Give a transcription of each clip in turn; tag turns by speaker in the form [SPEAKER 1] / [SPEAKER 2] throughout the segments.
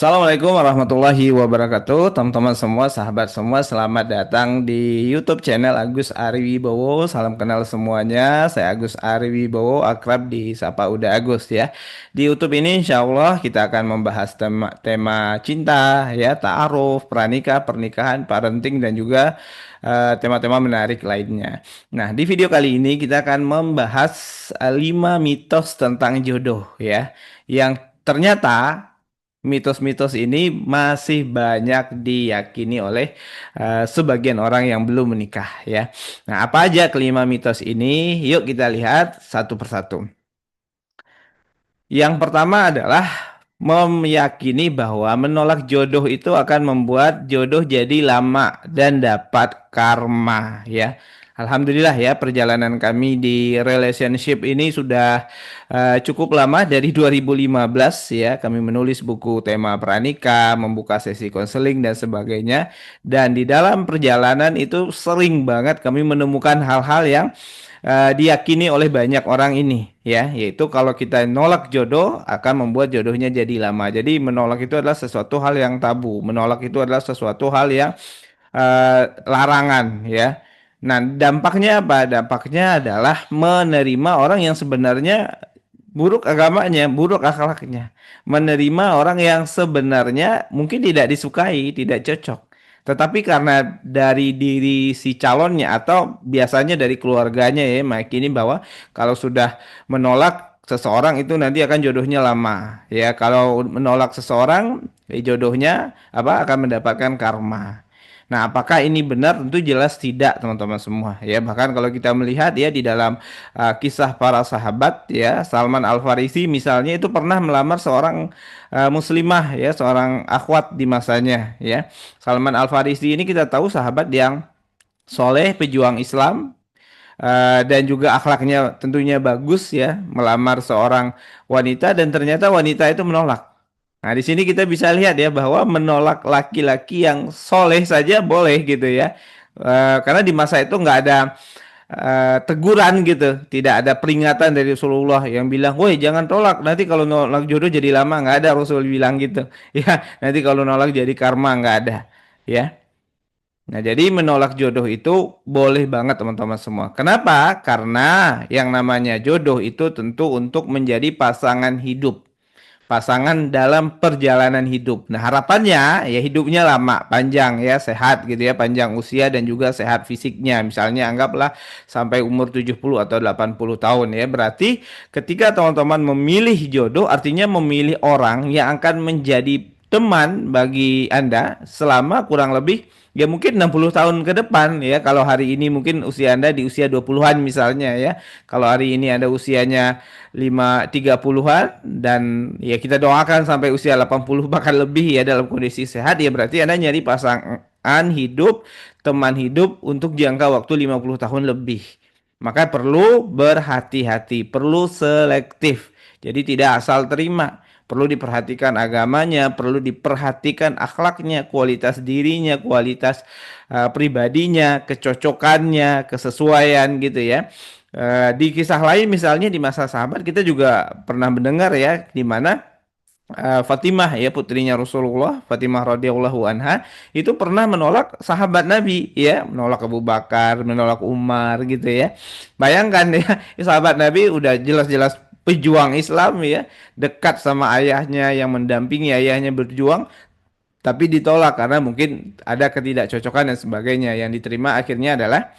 [SPEAKER 1] Assalamualaikum warahmatullahi wabarakatuh, teman-teman semua, sahabat semua, selamat datang di YouTube channel Agus Ari Wibowo. Salam kenal semuanya, saya Agus Ari Wibowo, akrab disapa Uda Agus ya. Di YouTube ini insya Allah kita akan membahas tema cinta, ya, ta'aruf, pranikah, pernikahan, parenting, dan juga tema-tema menarik lainnya. Nah, di video kali ini kita akan membahas 5 mitos tentang jodoh ya, yang ternyata mitos-mitos ini masih banyak diyakini oleh sebagian orang yang belum menikah ya. Nah, apa aja kelima mitos ini? Yuk kita lihat satu persatu. Yang pertama adalah meyakini bahwa menolak jodoh itu akan membuat jodoh jadi lama dan dapat karma ya. Alhamdulillah ya, perjalanan kami di relationship ini sudah cukup lama, dari 2015 ya. Kami menulis buku tema pranikah, membuka sesi konseling dan sebagainya. Dan di dalam perjalanan itu sering banget kami menemukan hal-hal yang diyakini oleh banyak orang ini ya, yaitu kalau kita nolak jodoh akan membuat jodohnya jadi lama. Jadi menolak itu adalah sesuatu hal yang tabu, menolak itu adalah sesuatu hal yang larangan ya. Nah, dampaknya apa? Dampaknya adalah menerima orang yang sebenarnya buruk agamanya, buruk akhlaknya. Menerima orang yang sebenarnya mungkin tidak disukai, tidak cocok. Tetapi karena dari diri si calonnya atau biasanya dari keluarganya ya, meyakini bahwa kalau sudah menolak seseorang itu nanti akan jodohnya lama. Ya, kalau menolak seseorang, jodohnya apa akan mendapatkan karma. Nah, apakah ini benar? Tentu jelas tidak, teman-teman semua. Ya, bahkan kalau kita melihat ya di dalam kisah para sahabat ya, Salman Al Farisi misalnya itu pernah melamar seorang muslimah ya, seorang akhwat di masanya ya. Salman Al Farisi ini kita tahu sahabat yang soleh, pejuang Islam, dan juga akhlaknya tentunya bagus ya, melamar seorang wanita dan ternyata wanita itu menolak. Nah, di sini kita bisa lihat ya bahwa menolak laki-laki yang soleh saja boleh gitu ya. Karena di masa itu nggak ada teguran gitu, tidak ada peringatan dari Rasulullah yang bilang, "Woi, jangan tolak, nanti kalau nolak jodoh jadi lama." Nggak ada Rasul bilang gitu. Ya, nanti kalau nolak jadi karma, nggak ada. Ya. Nah, jadi menolak jodoh itu boleh banget teman-teman semua. Kenapa? Karena yang namanya jodoh itu tentu untuk menjadi pasangan hidup. Pasangan dalam perjalanan hidup. Nah, harapannya ya hidupnya lama, panjang ya, sehat gitu ya, panjang usia dan juga sehat fisiknya. Misalnya anggaplah sampai umur 70 atau 80 tahun ya. Berarti ketika teman-teman memilih jodoh artinya memilih orang yang akan menjadi teman bagi Anda selama kurang lebih ya mungkin 60 tahun ke depan ya. Kalau hari ini mungkin usia Anda di usia 20-an misalnya ya. Kalau hari ini Anda usianya 30-an dan ya kita doakan sampai usia 80 bahkan lebih ya dalam kondisi sehat, ya berarti Anda nyari pasangan hidup, teman hidup untuk jangka waktu 50 tahun lebih. Maka perlu berhati-hati, perlu selektif. Jadi tidak asal terima. Perlu diperhatikan agamanya, perlu diperhatikan akhlaknya, kualitas dirinya, kualitas pribadinya, kecocokannya, kesesuaian gitu ya. Di kisah lain misalnya di masa sahabat kita juga pernah mendengar ya, di mana Fatimah ya, putrinya Rasulullah, Fatimah radhiyallahu anha itu pernah menolak sahabat Nabi ya, menolak Abu Bakar, menolak Umar gitu ya. Bayangkan ya, sahabat Nabi udah jelas-jelas pejuang Islam ya, dekat sama ayahnya, yang mendampingi ayahnya berjuang, tapi ditolak karena mungkin ada ketidakcocokan dan sebagainya. Yang diterima akhirnya adalah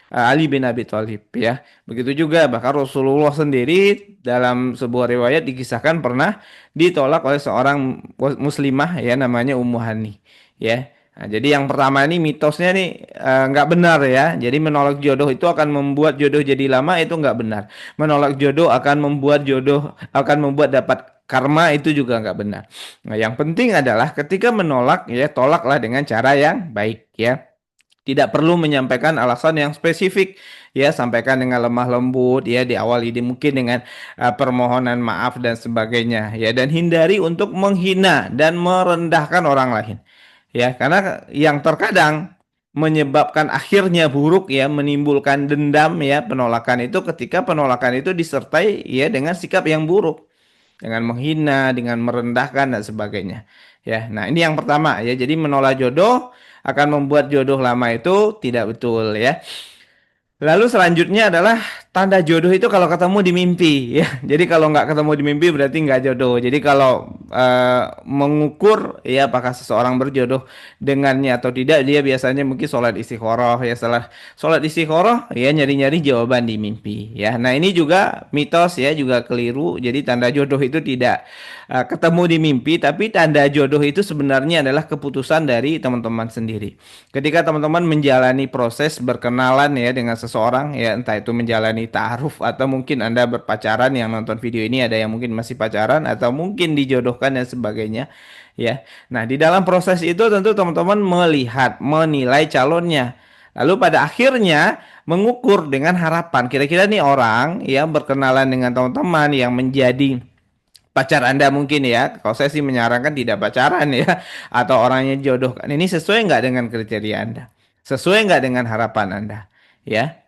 [SPEAKER 1] Ali bin Abi Thalib ya. Begitu juga bahkan Rasulullah sendiri dalam sebuah riwayat dikisahkan pernah ditolak oleh seorang muslimah ya, namanya Ummu Hani ya. Nah, jadi yang pertama ini mitosnya nih nggak benar ya. Jadi menolak jodoh itu akan membuat jodoh jadi lama, itu nggak benar. Menolak jodoh akan membuat jodoh akan membuat dapat karma, itu juga nggak benar. Nah, yang penting adalah ketika menolak ya, tolaklah dengan cara yang baik ya. Tidak perlu menyampaikan alasan yang spesifik ya, sampaikan dengan lemah lembut ya, diawali mungkin dengan permohonan maaf dan sebagainya ya, dan hindari untuk menghina dan merendahkan orang lain ya, karena yang terkadang menyebabkan akhirnya buruk ya, menimbulkan dendam ya, penolakan itu ketika penolakan itu disertai ya dengan sikap yang buruk, dengan menghina, dengan merendahkan dan sebagainya. Ya, nah ini yang pertama ya. Jadi menolak jodoh akan membuat jodoh lama itu tidak betul ya. Lalu selanjutnya adalah tanda jodoh itu kalau ketemu di mimpi ya. Jadi kalau nggak ketemu di mimpi berarti nggak jodoh. Jadi kalau mengukur ya apakah seseorang berjodoh dengannya atau tidak, dia biasanya mungkin sholat istikharah ya. Setelah sholat istikharah ya nyari-nyari jawaban di mimpi ya. Nah ini juga mitos ya, juga keliru. Jadi tanda jodoh itu tidak ketemu di mimpi, tapi tanda jodoh itu sebenarnya adalah keputusan dari teman-teman sendiri. Ketika teman-teman menjalani proses berkenalan ya dengan seseorang ya, entah itu menjalani ta'aruf atau mungkin Anda berpacaran, yang nonton video ini ada yang mungkin masih pacaran atau mungkin dijodohkan dan sebagainya ya. Nah, di dalam proses itu tentu teman-teman melihat, menilai calonnya. Lalu pada akhirnya mengukur dengan harapan kira-kira nih orang yang berkenalan dengan teman-teman yang menjadi pacar Anda mungkin ya. Kalau saya sih menyarankan tidak pacaran ya, atau orangnya jodohkan. Ini sesuai nggak dengan kriteria Anda? Sesuai nggak dengan harapan Anda? Ya.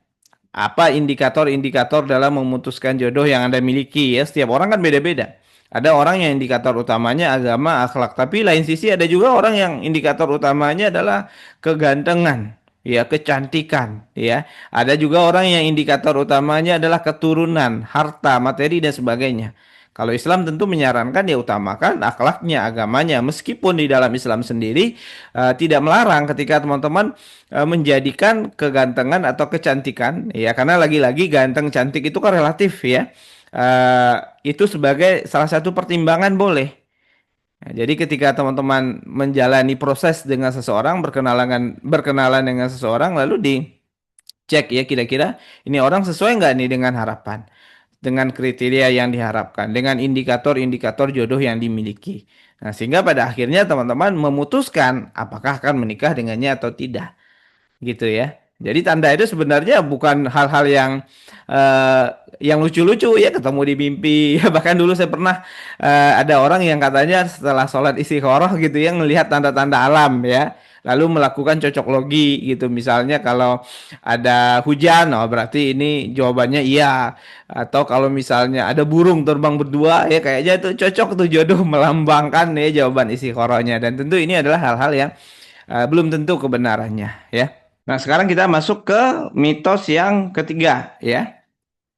[SPEAKER 1] Apa indikator-indikator dalam memutuskan jodoh yang Anda miliki ya? Setiap orang kan beda-beda. Ada orang yang indikator utamanya agama, akhlak, tapi lain sisi ada juga orang yang indikator utamanya adalah kegantengan, ya, kecantikan, ya. Ada juga orang yang indikator utamanya adalah keturunan, harta, materi dan sebagainya. Kalau Islam tentu menyarankan ya utamakan akhlaknya, agamanya. Meskipun di dalam Islam sendiri tidak melarang ketika teman-teman menjadikan kegantengan atau kecantikan, ya karena lagi-lagi ganteng cantik itu kan relatif ya. Itu sebagai salah satu pertimbangan boleh. Nah, jadi ketika teman-teman menjalani proses dengan seseorang, berkenalan dengan seseorang, lalu dicek ya kira-kira ini orang sesuai nggak nih dengan harapan, dengan kriteria yang diharapkan, dengan indikator-indikator jodoh yang dimiliki. Nah, sehingga pada akhirnya teman-teman memutuskan apakah akan menikah dengannya atau tidak, gitu ya. Jadi tanda itu sebenarnya bukan hal-hal eh, yang lucu-lucu ya, ketemu di mimpi. Bahkan dulu saya pernah ada orang yang katanya setelah sholat istikharah gitu ya melihat tanda-tanda alam ya. Lalu melakukan cocok logi gitu. Misalnya kalau ada hujan, oh berarti ini jawabannya iya. Atau kalau misalnya ada burung terbang berdua, ya kayaknya itu cocok tuh jodoh, melambangkan ya jawaban istikharahnya. Dan tentu ini adalah hal-hal yang belum tentu kebenarannya ya. Nah, sekarang kita masuk ke mitos yang ketiga ya.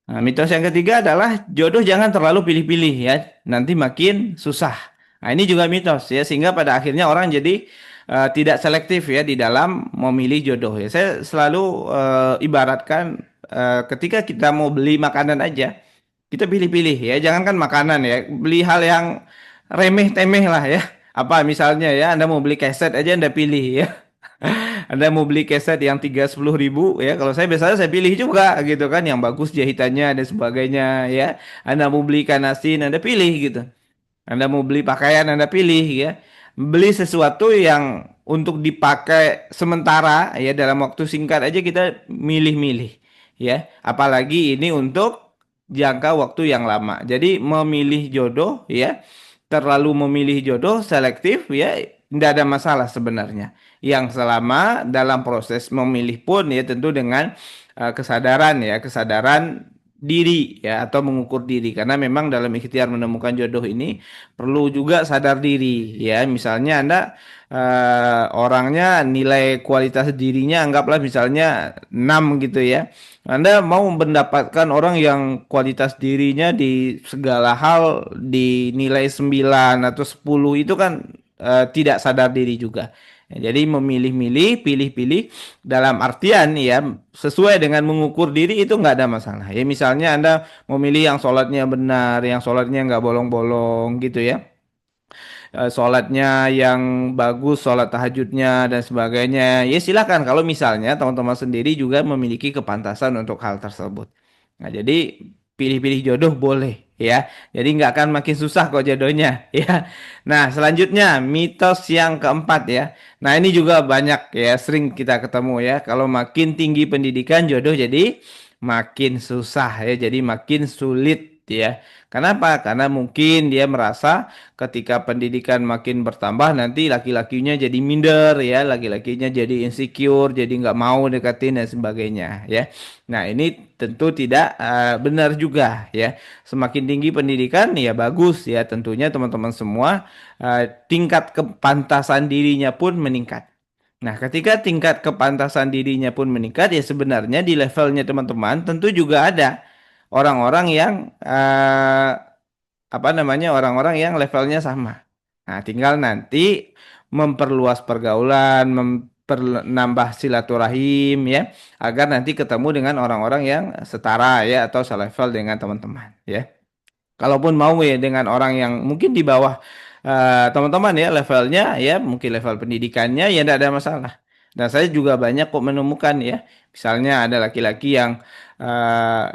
[SPEAKER 1] Nah, mitos yang ketiga adalah jodoh jangan terlalu pilih-pilih ya, nanti makin susah. Nah, ini juga mitos ya, sehingga pada akhirnya orang jadi tidak selektif ya di dalam memilih jodoh ya. Saya selalu ibaratkan ketika kita mau beli makanan aja, kita pilih-pilih ya, jangankan makanan ya, beli hal yang remeh-temeh lah ya. Apa misalnya ya, Anda mau beli keset aja Anda pilih ya. Anda mau beli keset yang 30-10 ribu ya. Kalau saya biasanya saya pilih juga gitu kan, yang bagus jahitannya dan sebagainya ya. Anda mau beli ikan asin Anda pilih gitu. Anda mau beli pakaian Anda pilih ya. Beli sesuatu yang untuk dipakai sementara ya, dalam waktu singkat aja kita milih-milih ya. Apalagi ini untuk jangka waktu yang lama. Jadi memilih jodoh ya, terlalu memilih jodoh selektif ya, tidak ada masalah sebenarnya. Yang selama dalam proses memilih pun ya tentu dengan kesadaran ya, kesadaran diri ya, atau mengukur diri, karena memang dalam ikhtiar menemukan jodoh ini perlu juga sadar diri ya. Misalnya Anda orangnya nilai kualitas dirinya anggaplah misalnya 6 gitu ya. Anda mau mendapatkan orang yang kualitas dirinya di segala hal dinilai 9 atau 10, itu kan tidak sadar diri juga. Ya, jadi memilih-milih, pilih-pilih dalam artian ya sesuai dengan mengukur diri itu nggak ada masalah. Ya misalnya Anda memilih yang sholatnya benar, yang sholatnya nggak bolong-bolong gitu ya. Sholatnya yang bagus, sholat tahajudnya dan sebagainya. Ya silakan kalau misalnya teman-teman sendiri juga memiliki kepantasan untuk hal tersebut. Nah jadi pilih-pilih jodoh boleh ya. Jadi nggak akan makin susah kok jodohnya ya. Nah selanjutnya mitos yang keempat ya. Nah ini juga banyak ya, sering kita ketemu ya. Kalau makin tinggi pendidikan jodoh jadi makin susah ya. Jadi makin sulit ya. Kenapa? Karena mungkin dia merasa ketika pendidikan makin bertambah nanti laki-lakinya jadi minder ya, laki-lakinya jadi insecure, jadi nggak mau deketin dan sebagainya ya. Nah ini tentu tidak benar juga ya. Semakin tinggi pendidikan ya bagus ya, tentunya teman-teman semua tingkat kepantasan dirinya pun meningkat. Nah, ketika tingkat kepantasan dirinya pun meningkat, ya sebenarnya di levelnya teman-teman tentu juga ada orang-orang yang apa namanya orang-orang yang levelnya sama. Nah, tinggal nanti memperluas pergaulan, nambah silaturahim ya, agar nanti ketemu dengan orang-orang yang setara ya atau selevel dengan teman-teman ya. Kalaupun mau ya dengan orang yang mungkin di bawah teman-teman ya levelnya ya mungkin level pendidikannya ya tidak ada masalah. Dan saya juga banyak kok menemukan ya. Misalnya ada laki-laki yang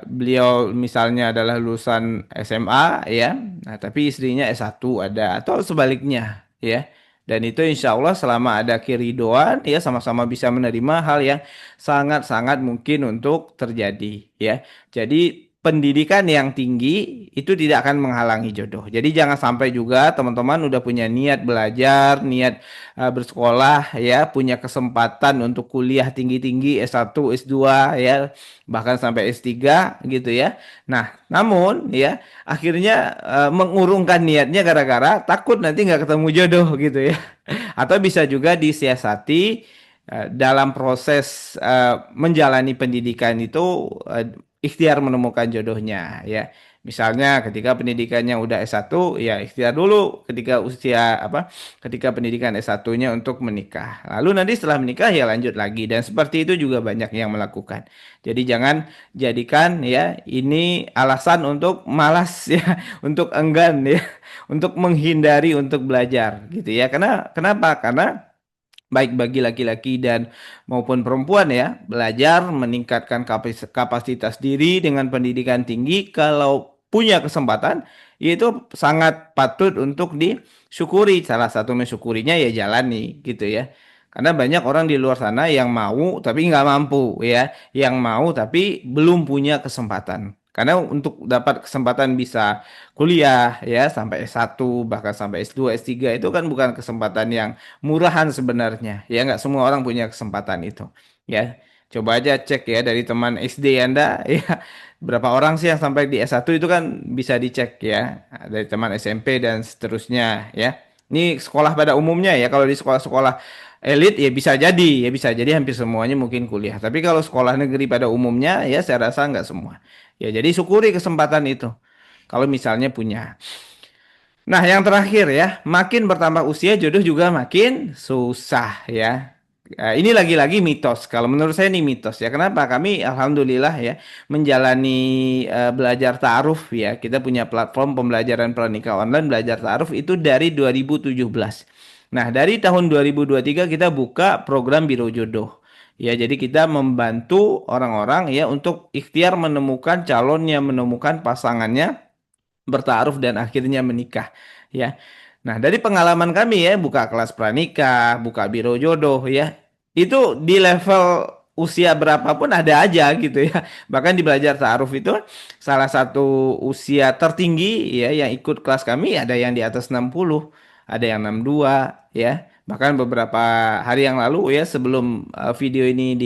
[SPEAKER 1] beliau misalnya adalah lulusan SMA ya. Nah, tapi istrinya S1 ada atau sebaliknya ya. Dan itu insya Allah selama ada keridoan ya sama-sama bisa menerima hal yang sangat-sangat mungkin untuk terjadi ya. Jadi pendidikan yang tinggi itu tidak akan menghalangi jodoh. Jadi jangan sampai juga teman-teman udah punya niat belajar, niat bersekolah ya, punya kesempatan untuk kuliah tinggi-tinggi S1, S2 ya, bahkan sampai S3 gitu ya. Nah, namun ya akhirnya mengurungkan niatnya gara-gara takut nanti nggak ketemu jodoh gitu ya. Atau bisa juga disiasati dalam proses menjalani pendidikan itu ikhtiar menemukan jodohnya ya. Misalnya ketika pendidikannya udah S1 ya ikhtiar dulu ketika usia apa ketika pendidikan S1-nya untuk menikah. Lalu nanti setelah menikah ya lanjut lagi dan seperti itu juga banyak yang melakukan. Jadi jangan jadikan ya ini alasan untuk malas ya, untuk enggan ya, untuk menghindari untuk belajar gitu ya. Karena kenapa? Karena baik bagi laki-laki dan maupun perempuan ya, belajar meningkatkan kapasitas diri dengan pendidikan tinggi kalau punya kesempatan itu sangat patut untuk disyukuri. Salah satu mensyukurinya ya jalani gitu ya. Karena banyak orang di luar sana yang mau tapi nggak mampu ya, yang mau tapi belum punya kesempatan. Karena untuk dapat kesempatan bisa kuliah ya sampai S1 bahkan sampai S2, S3 itu kan bukan kesempatan yang murahan sebenarnya. Ya nggak semua orang punya kesempatan itu. Ya, coba aja cek ya dari teman SD Anda ya berapa orang sih yang sampai di S1 itu kan bisa dicek ya dari teman SMP dan seterusnya ya. Ini sekolah pada umumnya ya kalau di sekolah-sekolah elit ya bisa jadi hampir semuanya mungkin kuliah. Tapi kalau sekolah negeri pada umumnya ya saya rasa nggak semua. Ya jadi syukuri kesempatan itu. Kalau misalnya punya. Nah, yang terakhir ya, makin bertambah usia jodoh juga makin susah ya. Ini lagi-lagi mitos. Kalau menurut saya ini mitos ya. Kenapa? Kami alhamdulillah ya menjalani belajar ta'aruf ya. Kita punya platform pembelajaran pernikah online belajar ta'aruf itu dari 2017. Nah, dari tahun 2023 kita buka program Biro Jodoh. Ya, jadi kita membantu orang-orang ya untuk ikhtiar menemukan calonnya, menemukan pasangannya bertaruh dan akhirnya menikah ya. Nah, dari pengalaman kami ya buka kelas pranikah, buka biro jodoh ya. Itu di level usia berapapun ada aja gitu ya. Bahkan di belajar ta'aruf itu salah satu usia tertinggi ya yang ikut kelas kami ada yang di atas 60, ada yang 62 ya. Bahkan beberapa hari yang lalu ya sebelum video ini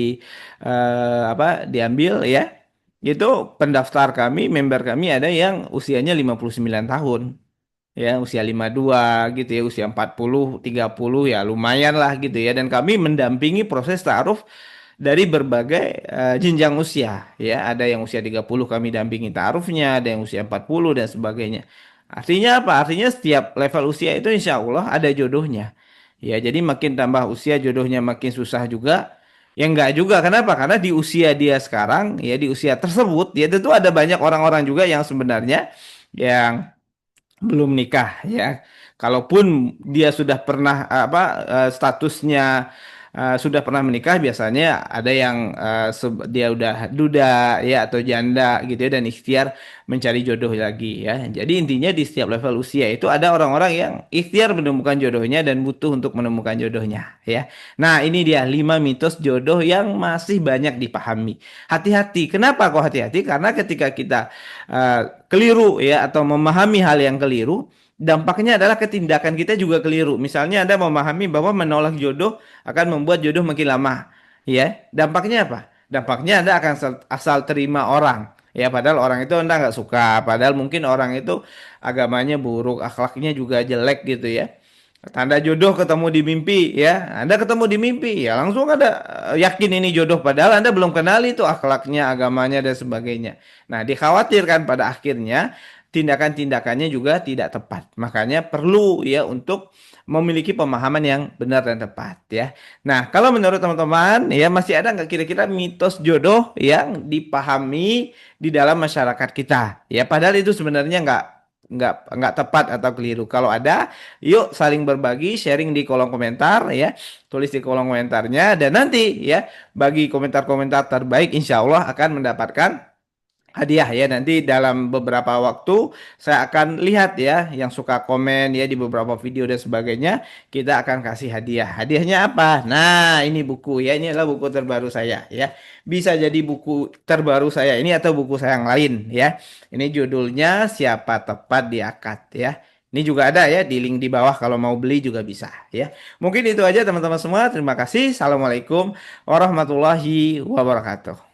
[SPEAKER 1] diambil ya itu pendaftar kami, member kami ada yang usianya 59 tahun. Ya, usia 52 gitu ya, usia 40, 30 ya lumayan lah gitu ya. Dan kami mendampingi proses taaruf dari berbagai jenjang usia ya. Ada yang usia 30 kami dampingi taarufnya, ada yang usia 40 dan sebagainya. Artinya apa? Artinya setiap level usia itu insya Allah ada jodohnya. Ya, jadi makin tambah usia jodohnya makin susah juga. Ya enggak juga. Kenapa? Karena di usia dia sekarang, ya di usia tersebut, ya tentu ada banyak orang-orang juga yang sebenarnya yang belum nikah, ya. Kalaupun dia sudah pernah statusnya sudah pernah menikah biasanya ada yang dia udah duda ya atau janda gitu ya dan ikhtiar mencari jodoh lagi ya. Jadi intinya di setiap level usia itu ada orang-orang yang ikhtiar menemukan jodohnya dan butuh untuk menemukan jodohnya ya. Nah, ini dia 5 mitos jodoh yang masih banyak dipahami. Hati-hati. Kenapa kok hati-hati? Karena ketika kita keliru ya atau memahami hal yang keliru, dampaknya adalah ketindakan kita juga keliru. Misalnya Anda memahami bahwa menolak jodoh akan membuat jodoh makin lama. Ya, dampaknya apa? Dampaknya Anda akan asal terima orang. Ya, padahal orang itu Anda nggak suka. Padahal mungkin orang itu agamanya buruk, akhlaknya juga jelek gitu ya. Tanda jodoh ketemu di mimpi ya. Anda ketemu di mimpi ya langsung ada yakin ini jodoh padahal Anda belum kenal itu akhlaknya, agamanya dan sebagainya. Nah, dikhawatirkan pada akhirnya tindakan-tindakannya juga tidak tepat. Makanya perlu ya untuk memiliki pemahaman yang benar dan tepat ya. Nah, kalau menurut teman-teman ya masih ada nggak kira-kira mitos jodoh yang dipahami di dalam masyarakat kita? Ya, padahal itu sebenarnya nggak tepat atau keliru. Kalau ada, yuk saling berbagi, sharing di kolom komentar ya. Tulis di kolom komentarnya dan nanti ya bagi komentar-komentar terbaik insya Allah akan mendapatkan hadiah ya. Nanti dalam beberapa waktu saya akan lihat ya yang suka komen ya di beberapa video dan sebagainya, kita akan kasih hadiah. Hadiahnya apa? Nah, ini buku ya. Ini adalah buku terbaru saya ya. Bisa jadi buku terbaru saya ini atau buku saya yang lain ya. Ini judulnya Siapa Tepat di Akad ya. Ini juga ada ya di link di bawah kalau mau beli juga bisa ya. Mungkin itu aja teman-teman semua. Terima kasih. Assalamualaikum warahmatullahi wabarakatuh.